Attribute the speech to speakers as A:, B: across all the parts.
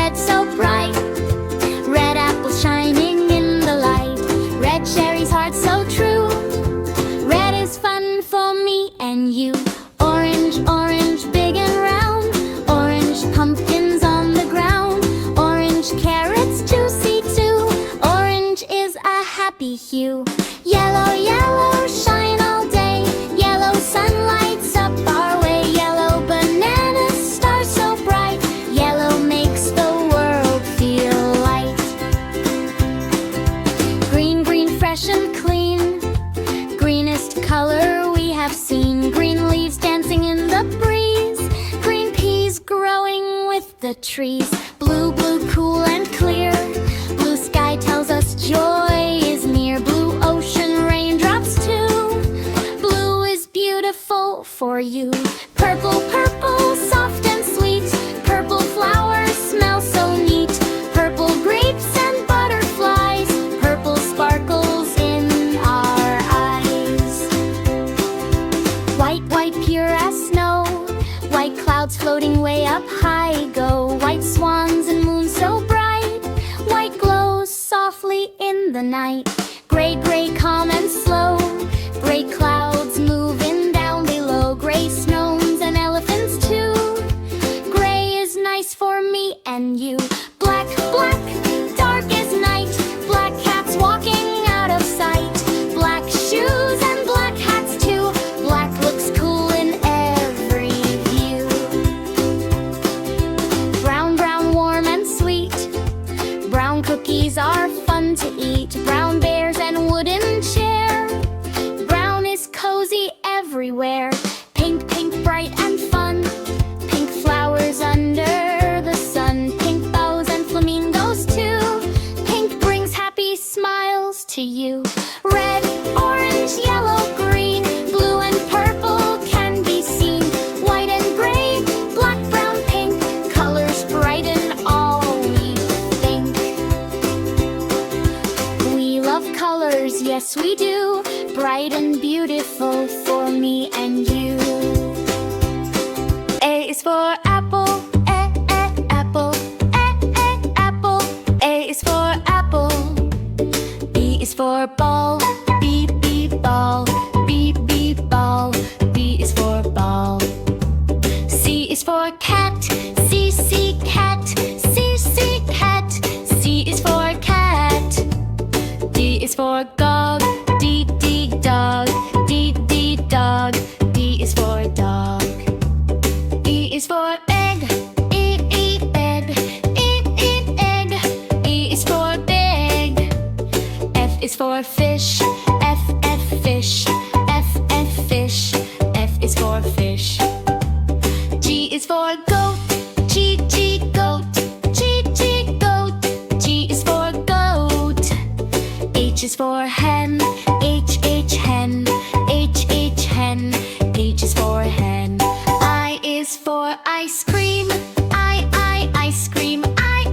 A: red so bright. Red apples shining in the light. Red cherries, heart so true. Red is fun for me and you. Orange, orange, big and round. Orange pumpkins on the ground. Orange carrots, juicy too. Orange is a happy hue. Yellow, yellow, shine all day. Yellow sun lights up our way. Yellow bananas, stars so bright. Yellow makes the world feel light. Green, green, fresh and clean. Greenest color we have seen. Green leaves dancing in the breeze. Green peas growing with the trees. Blue, blue, cool and clear. Blue sky tells us joy is near. Blue ocean, raindrops too. Blue is beautiful for you. Purple, purple, soft and sweet. Purple flowers smell so neat. Purple grapes and butterflies. Purple sparkles in our eyes. White, white, pure as snow. White clouds floating way up high go. White swans and moon so bright. White glows softly in the night. Gray, gray, calm and slow. Gray clouds moving down below. Gray snows and elephants too. Gray is nice for me and you. Black, black, dark as night. Black cats walking out of sight. Black shoes and black hats too. Black looks cool in every view. Brown, brown, warm and sweet. Brown cookies are fun to eat. Brown bears and wooden chair. Brown is cozy everywhere. Pink, pink, bright and fun. Pink flowers under the sun. Pink bows and flamingos too. Pink brings happy smiles to you. Red, orange, yellow, green. Blue and purple can be seen. White and gray, black, brown, pink. Colors brighten all we think. We love colors, yes we do. Bright and beautiful for me and you. A is for apple, apple, apple. A is for apple. B is for ball, B, ball, B, ball. B is for ball. C is for cat, C, cat, C, cat. C is for cat. D is for dog, D, dog, D, dog. D is for dog. E is for egg, E, egg, E, egg. E is for big. F is for fish, F, fish. F, fish. F is for fish. G is for goat, G, goat. G, goat. G is for goat. H is for hen, H, hen. H, hen. H is for hen. I is for ice cream, I, ice cream. I,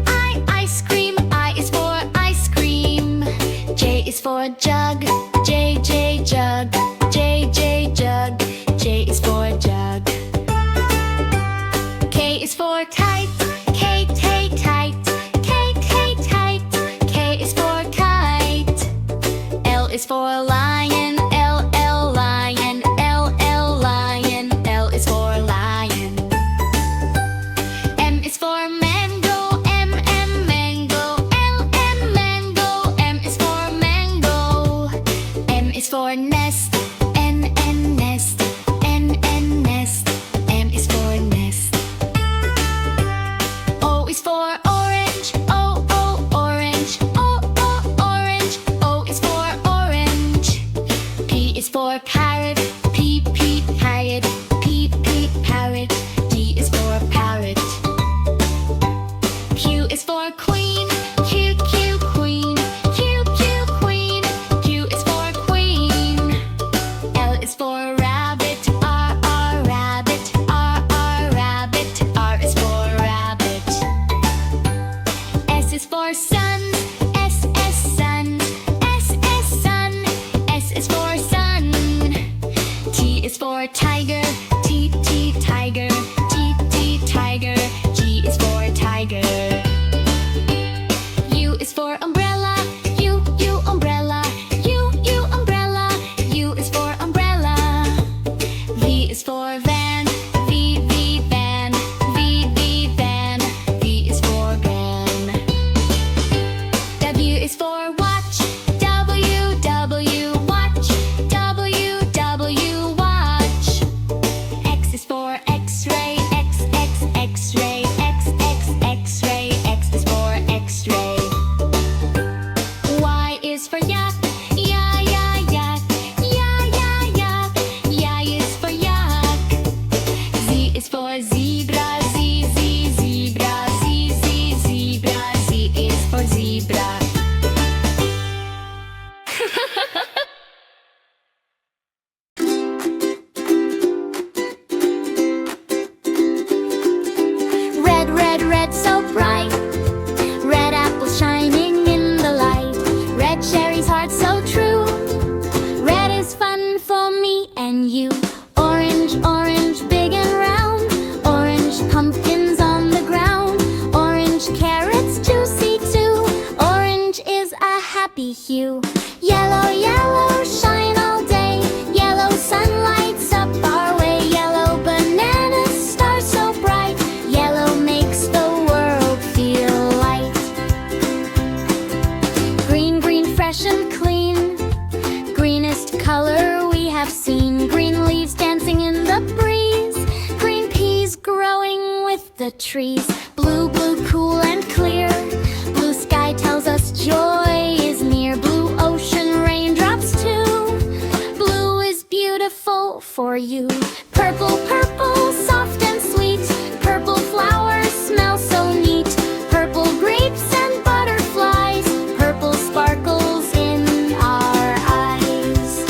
A: ice cream. I is for ice cream. J is for jug, J, jug. J, jug. J is for jug. K is for kite, K, kite. K, kite. K is for kite. L is for lion, L, lion. L, lion. L is for lion. M is for mango, M, mango. L, mango. M is for mango. N is for nest, N, nest. N, nest. M is for nest. O is for orange, O, orange. O, orange. O is for orange. P is for parrot, P, parrot. P, parrot. D is for parrot. Q is for queen, Q, queen. Q, queen. Q is for queen. L is for rabbit, R, rabbit. R, rabbit. R is for rabbit. S is for sun, S, sun. S, sun. S is for sun. T is for tiger, T, tiger. T, tiger. G is for tiger. V is for van, V, V, van, V, V, van. V is for van. W is for watch, W, W, watch, W, W, watch. X is for X-ray, X, X, X-ray, X, X, X-ray, X is for X-ray. Y is for yak, ya, ya, yak, ya, ya, yak, ya is for yak. Z is for zebra, Z, Z, zebra, Z, Z, zebra, Z is for zebra. Red, red, red, so bright. Red apples shining in the light. Red cherries, heart so true. Red is fun for me and you. Orange, orange, big and round. Orange pumpkins on the ground. Orange carrots, juicy too. Orange is a happy hue. Yellow, yellow, shine all day. Yellow sun lights up our way. Yellow bananas, stars so bright. Yellow makes the world feel light. Green, green, fresh and clean. Greenest color we have seen. Green leaves dancing in the breeze. Green peas growing with the trees. Blue, blue, cool and clear. Blue sky tells us joy is near. Blue ocean, raindrops too. Blue is beautiful for you. Purple, purple, soft and sweet. Purple flowers smell so neat. Purple grapes and butterflies. Purple sparkles in our eyes.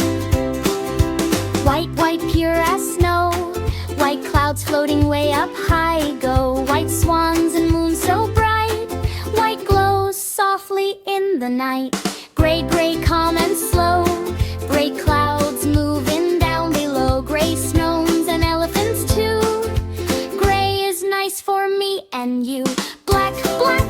A: White, white, pure as snow. White clouds floating way up high go. White swans and moon so bright. White glows softly in the night. Gray, gray, calm and slow. Gray clouds moving down below. Gray snows and elephants too. Gray is nice for me and you. Black, black,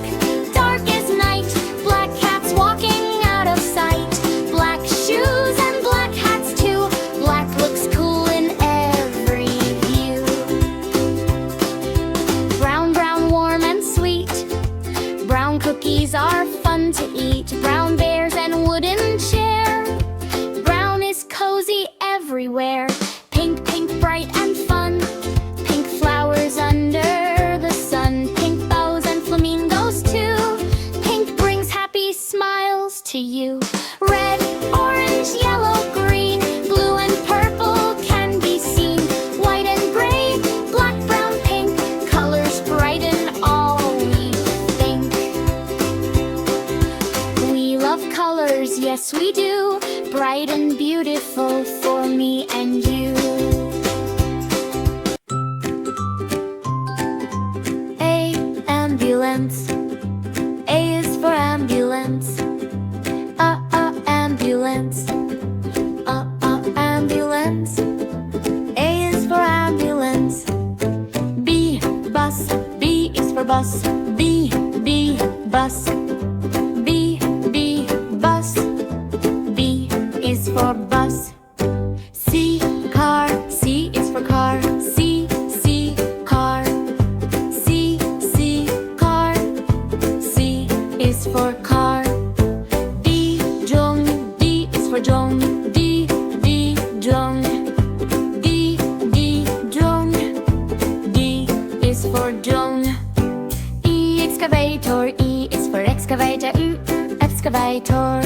A: dark as night. Black cats walking out of sight. Black shoes and black hats too. Black looks cool in every view. Brown, brown, warm and sweet. Brown cookies are fun to eat. Brown bears and wooden chair. Brown is cozy everywhere. Pink, pink, bright and fun. Pink flowers under the sun. Pink bows and flamingos too. Pink brings happy smiles to you. Red, orange, yellow, green. Blue and purple can be seen. White and gray, black, brown, pink. Colors brighten all we think. We love colors, yes we do. Bright and beautiful for me and you. A, ambulance. A is for ambulance. Ambulance. Ambulance. A is for ambulance. B, bus. B is for bus. B, bus. B, bus. B is for bus. C, car. C is for car. C, car. C, car. C is for car. D, jong. D is for jong. D, jong. D, jong. D is for jong. E, excavator. E is for excavator. Excavator.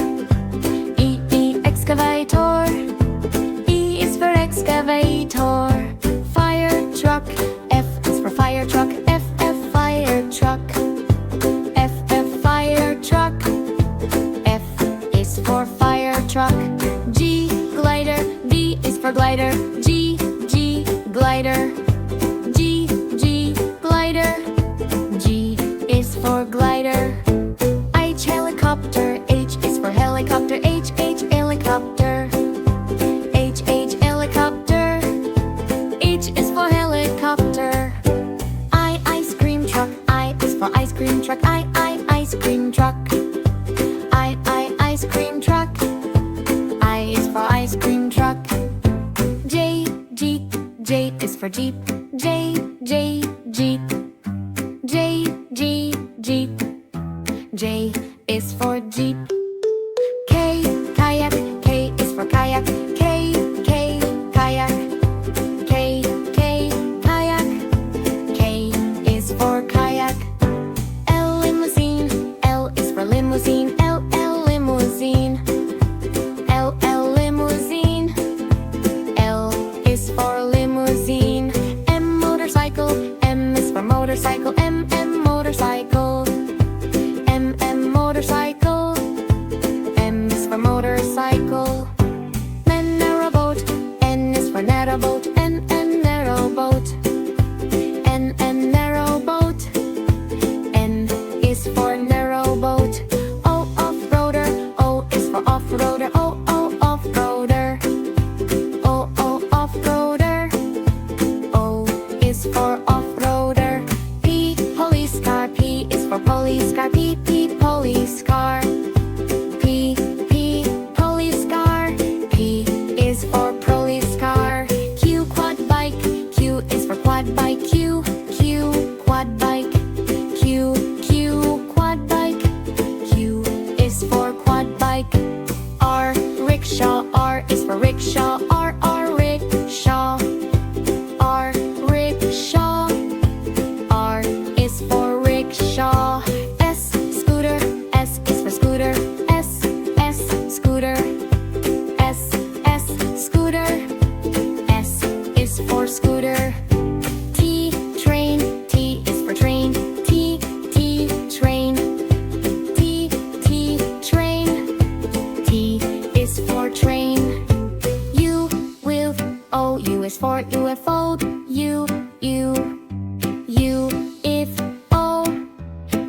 A: Excavator. E is for excavator. Fire truck. F is for fire truck. F, fire truck. F, fire truck. F is for fire truck. G, glider. G is for glider. G, glider. G, glider. G is for glider. H, helicopter. H is for helicopter. H, helicopter. H, helicopter. H is for helicopter. I, ice cream truck. I is for ice cream truck. I, ice cream truck. I, ice cream truck. I is for ice cream truck. J, J is for Jeep. J, J, Jeep. J, G, Jeep. J is for Jeep. K, kayak. K is for kayak. K, K, kayak. K, K, kayak. K is for kayak. L, limousine. L is for limousine. L, L, limousine. L, L, limousine. L is for limousine. M, motorcycle. M is for motorcycle. M, M, motorcycle. M, M, motorcycle. M is for motorcycle. N, narrowboat. N is for narrowboat. N, N, narrowboat. N, N, narrowboat. N is for narrowboat. O, off-roader. O is for off-roader. O, O, off-roader. O, O, off-roader. O is for off-roader. P, police car. P is for police car. P, P, police car. P, P, police car. P is for police car. Q, quad bike. Q is for quad bike. Q, Q, quad bike. Q, Q, quad bike. Q is for quad bike. R, rickshaw. R is for rickshaw. R, R, rickshaw. R, rickshaw. R is for rickshaw. S, scooter. S is for scooter. S, S, scooter. S, S, scooter. S is for scooter. T, train. T is for train. T, T, train. T, T, train. T is for train. U, wheel. O, U is for UFO. U, U. U, if, O.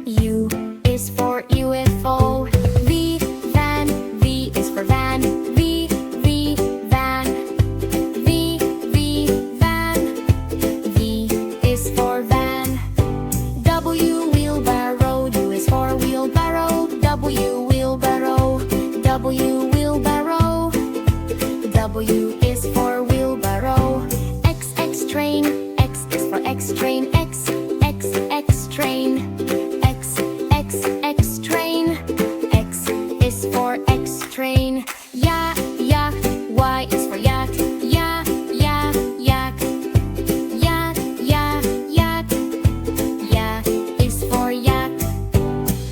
A: U is for UFO. V, van. V is for van. V, V, van. V, V, van. V is for van. W, wheelbarrow. U is for wheelbarrow. W, wheelbarrow. W, wheelbarrow. W is for wheelbarrow. X, X, train. X is for X, train. X, X, X, train. X, X, X, train. X is for X, train. Yak, yak. Y is for yak. Yak, yak, yak. Yak, yak, yak. Yak is for yak.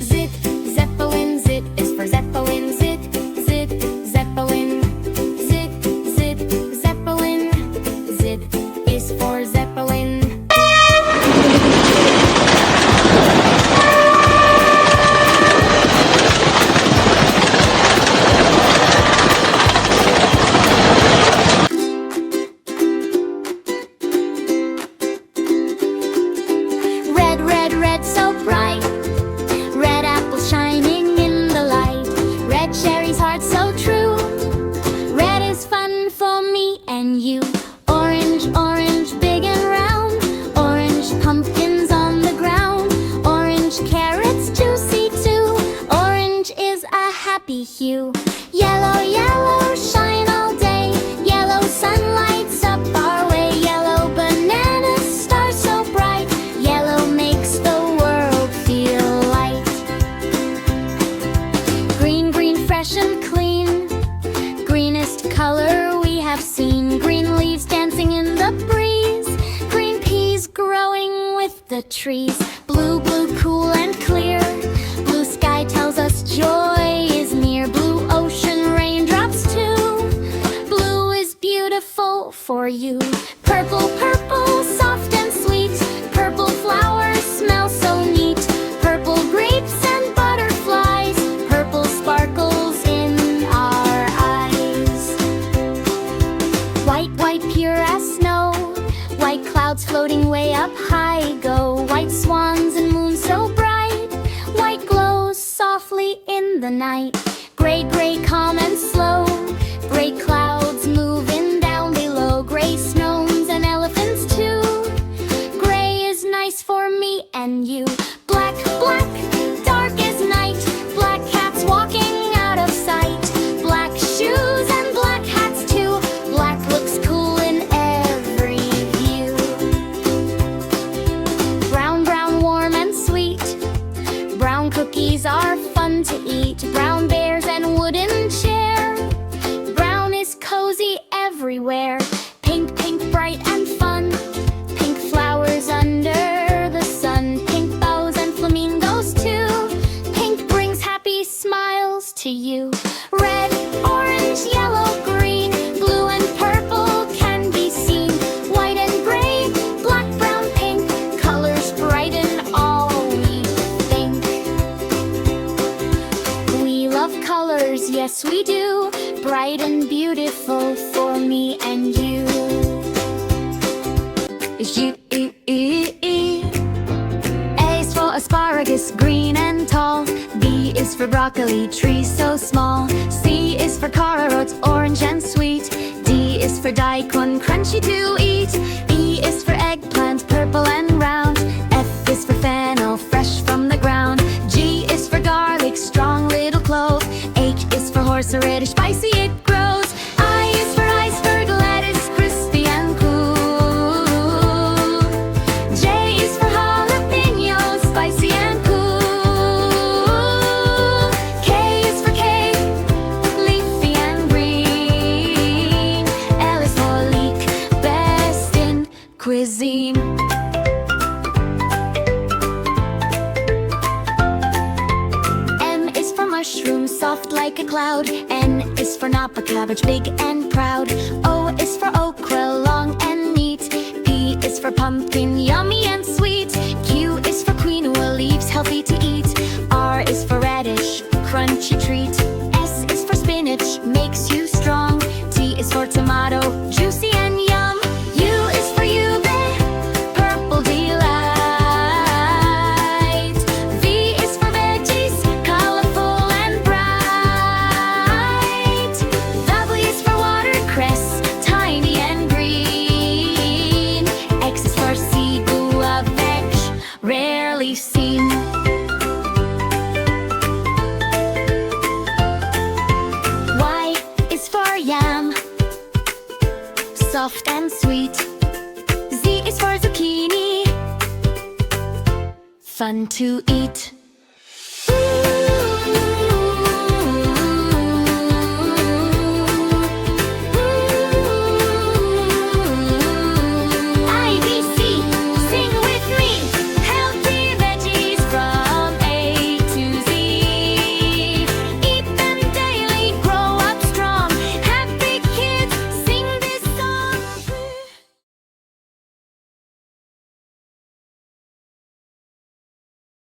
A: Zit, zeppelin. Zit is for zeppelin. Zit, zit, zeppelin. Zit, zit, zeppelin. Zit is for zeppelin. Red, red, red, so bright. Red apples shining in the light. Red cherries, heart so true. Red is fun for me and you. Orange, orange, big and round. Orange pumpkins on the ground. Orange carrots, juicy too. Orange is a happy hue. Yellow, yellow, shine all day. Yellow sun lights up our way. Yellow bananas, stars so bright. Yellow makes the world feel light. Green, green, fresh and clean. Greenest color we have seen. Green leaves dancing in the breeze. Green peas growing with the trees. Blue, blue, cool and clear. Blue sky tells us joy is near. Blue ocean, raindrops too. Blue is beautiful for you. Purple, purple, soft and sweet. Purple flowers smell so neat. Purple grapes and butterflies. Purple sparkles in our eyes. White, white, pure as snow. White clouds floating way up high go. White swans and moon so bright. White glows softly in the night. Gray, gray, calm and slow. Gray clouds moving down below. Gray snows and elephants too. Gray is nice for me and you. Black, black, dark as night. Black cats walking out of sight. Black shoes and black hats too. Black looks cool in every is U. A is for asparagus, green and tall. B is for broccoli, tree so small. C is for carrots, orange and sweet. D is for daikon, crunchy to eat. E is for eggplant, purple and round. F is for fennel, fresh from the ground. G is for garlic, strong little clove. H is for horseradish, spicy it grows. I is for iceberg lettuce, crispy and cool. J is for jalapeno, spicy and cool. K is for cake, leafy and green. L is for leek, best in cuisine. Mushroom, soft like a cloud. N is for napa cabbage, big and proud. O is for okra, long and neat. P is for pumpkin, yummy and sweet. Q is for quinoa, leaves healthy to eat. R is for radish, crunchy treat. S is for spinach, makes you strong. T is for tomato, juicy and yum. U is for ube, purple delight. V is for veggies, colorful and bright. W is for watercress, tiny and green. X is for sigu, a veg rarely seen. Y is for yam, soft and sweet. Z is for zucchini, fun to eat.